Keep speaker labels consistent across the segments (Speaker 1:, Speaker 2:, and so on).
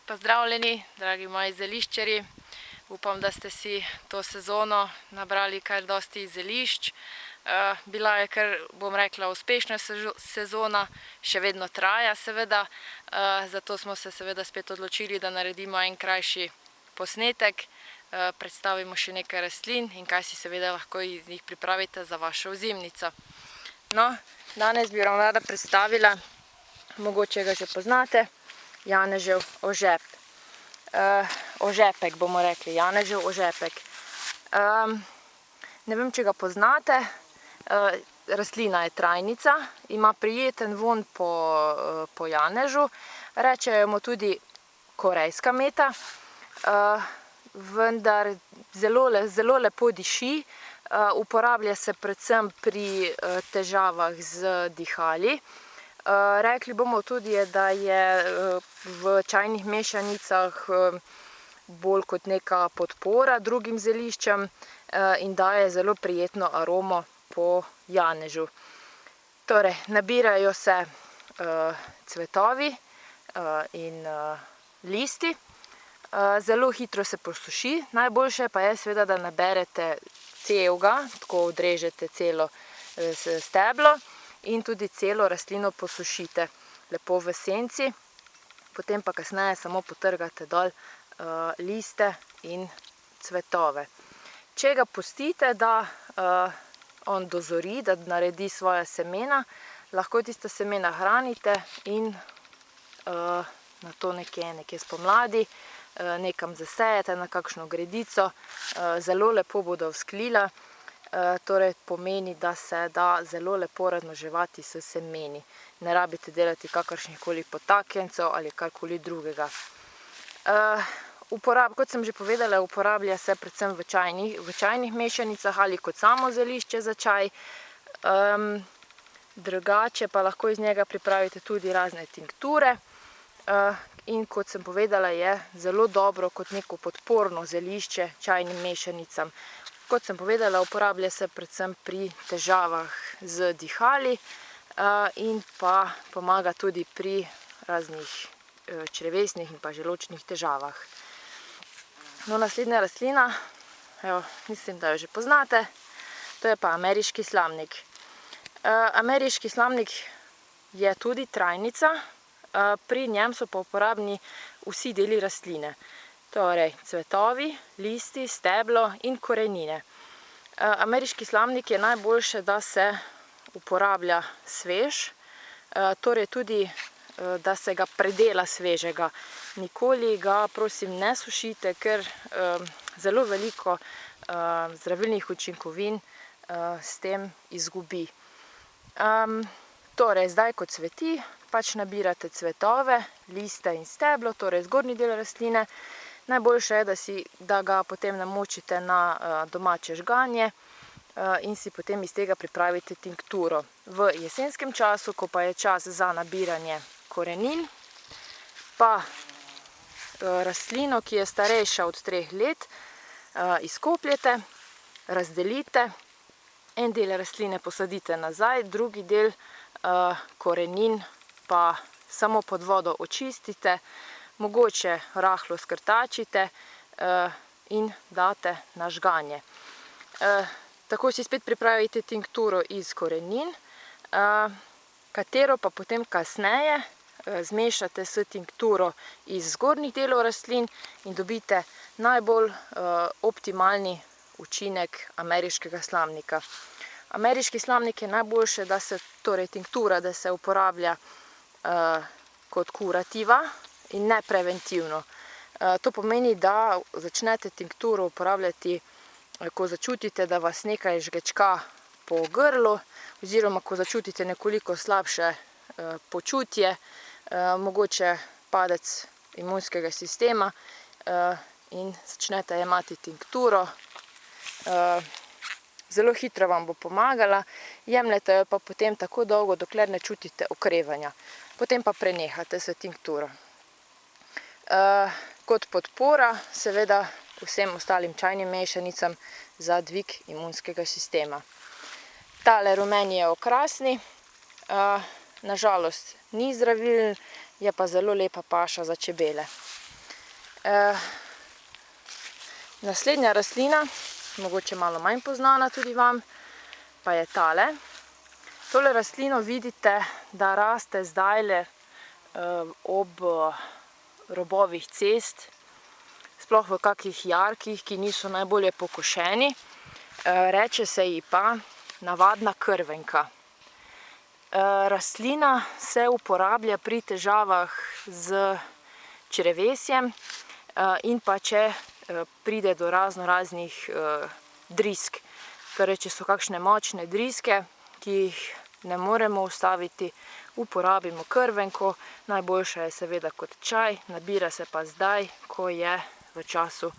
Speaker 1: Pozdravljeni, dragi moji zeliščarji. Upam, da ste si to sezono nabrali kar dosti zelišč. Bila je kar, bom rekla, uspešna sezona, še vedno traja seveda. Zato smo se seveda spet odločili, da naredimo en krajši posnetek. Predstavimo še nekaj rastlin in kaj si seveda lahko iz njih pripravite za vašo ozimnico. No, danes bi vam rada predstavila, mogoče ga že poznate, janežev ožep. Ožepek bomo rekli, janežev ožepek. Ne vem, če ga poznate. Rastlina je trajnica, ima prijeten vonj po janežu. Rečejo mu tudi korejska meta, vendar zelo lepo diši. Uporablja se predvsem pri težavah z dihali. Rekli bomo tudi, da je v čajnih mešanicah bolj kot neka podpora drugim zeliščem in daje zelo prijetno aromo po janežu. Torej, nabirajo se cvetovi in listi. Zelo hitro se posuši, najboljše pa je seveda, da naberete celega, tako odrežete celo steblo in tudi celo rastlino posušite lepo v senci, potem pa kasneje samo potrgate dol liste in cvetove. Če ga pustite, da on dozori, da naredi svoja semena, lahko tista semena hranite in nato nekje spomladi nekam zasejete na kakšno gredico, zelo lepo bodo vzklila. Torej pomeni, da se da zelo lepo razmnoževati s semeni. Ne rabite delati kakršnihkoli potaknjencev ali karkoli drugega. Kot sem že povedala, uporablja se predvsem v čajnih mešanicah ali kot samo zelišče za čaj. Drugače pa lahko iz njega pripravite tudi razne tinkture. In kot sem povedala, je zelo dobro kot neko podporno zelišče čajnim mešanicam. Kot sem povedala, uporablja se predvsem pri težavah z dihali in pa pomaga tudi pri raznih črevesnih in pa želodčnih težavah. No, naslednja rastlina, mislim, da jo že poznate, to je pa ameriški slamnik. Ameriški slamnik je tudi trajnica, pri njem so pa uporabni vsi deli rastline. Torej, cvetovi, listi, steblo in korenine. Ameriški slamnik je najboljše, da se uporablja svež, torej tudi, da se ga predela svežega. Nikoli ga, prosim, ne sušite, ker zelo veliko zdravilnih učinkovin s tem izgubi. Torej, zdaj, ko cveti, pač nabirate cvetove, liste in steblo, torej zgornji del rastline. Najboljše je, da ga potem namočite na domače žganje in si potem iz tega pripravite tinkturo. V jesenskem času, ko pa je čas za nabiranje korenin, pa rastlino, ki je starejša od 3 let, izkopljete, razdelite, en del rastline posadite nazaj, drugi del korenin pa samo pod vodo očistite, mogoče rahlo skrtačite in date na žganje. Tako si spet pripravite tinkturo iz korenin, katero pa potem kasneje zmešate s tinkturo iz zgornjih delov rastlin in dobite najbolj optimalni učinek ameriškega slamnika. Ameriški slamnik je najboljše, torej tinktura, da se uporablja kot kurativa in ne preventivno. To pomeni, da začnete tinkturo uporabljati, ko začutite, da vas nekaj žgečka po grlu, oziroma ko začutite nekoliko slabše počutje, mogoče padec imunskega sistema in začnete jemati tinkturo. Zelo hitro vam bo pomagala, jemljete jo pa potem tako dolgo, dokler ne čutite okrevanja. Potem pa prenehate s tinkturo. Kot podpora seveda vsem ostalim čajnim mešanicam za dvig imunskega sistema. Tale rumeni je okrasni, na žalost ni zdravilen, je pa zelo lepa paša za čebele. Naslednja rastlina, mogoče malo manj poznana tudi vam, pa je tale. Tole rastlino vidite, da raste zdajle ob robovih cest, sploh v kakih jarkih, ki niso najbolje pokošeni. Reče se ji pa navadna krvenka. Rastlina se uporablja pri težavah z črevesjem in pa če pride do raznih drisk. Torej, če so kakšne močne driske, ki jih ne moremo ustaviti, uporabimo krvenko. Najboljša je seveda kot čaj, nabira se pa zdaj, ko je v času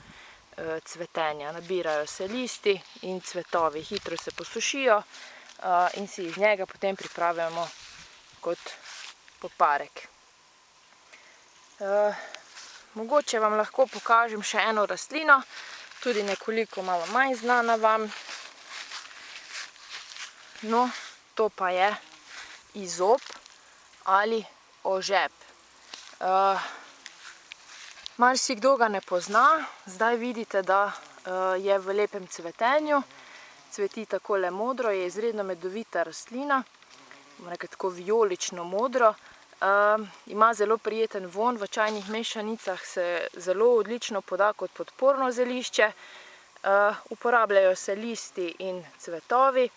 Speaker 1: cvetenja. Nabirajo se listi in cvetovi, hitro se posušijo in si iz njega potem pripravljamo kot poparek. Mogoče vam lahko pokažem še eno rastlino, tudi nekoliko malo manj znana vam. No, to pa je izop ali ožep. Marsikdo ga ne pozna, zdaj vidite, da je v lepem cvetenju, cveti takole modro, je izredno medovita rastlina, nekaj tako vijolično modro. Ima zelo prijeten vonj, v čajnih mešanicah se zelo odlično poda kot podporno zelišče. Uporabljajo se listi in cvetovi.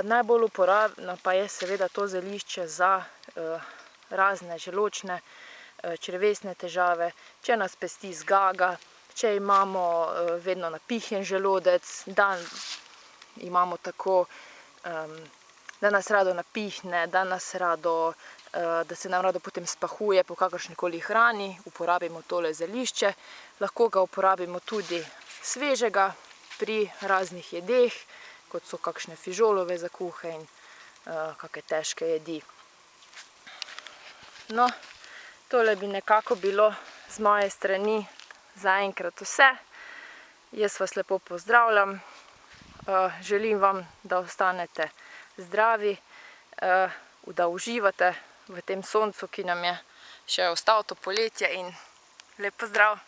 Speaker 1: Najbolj uporabno pa je seveda to zelišče za razne želodčne, črevesne težave, če nas pesti zgaga, če imamo vedno napihnjen želodec, da imamo tako, da nas rado napihne, da se nam rado potem spahuje po kakršnikoli hrani, uporabimo tole zelišče. Lahko ga uporabimo tudi svežega pri raznih jedeh, kot so kakšne fižolove zakuhe in kakšne težke jedi. No, tole bi nekako bilo z moje strani zaenkrat vse. Jaz vas lepo pozdravljam. Želim vam, da ostanete zdravi, da uživate v tem soncu, ki nam je še ostal to poletje, in lep pozdrav!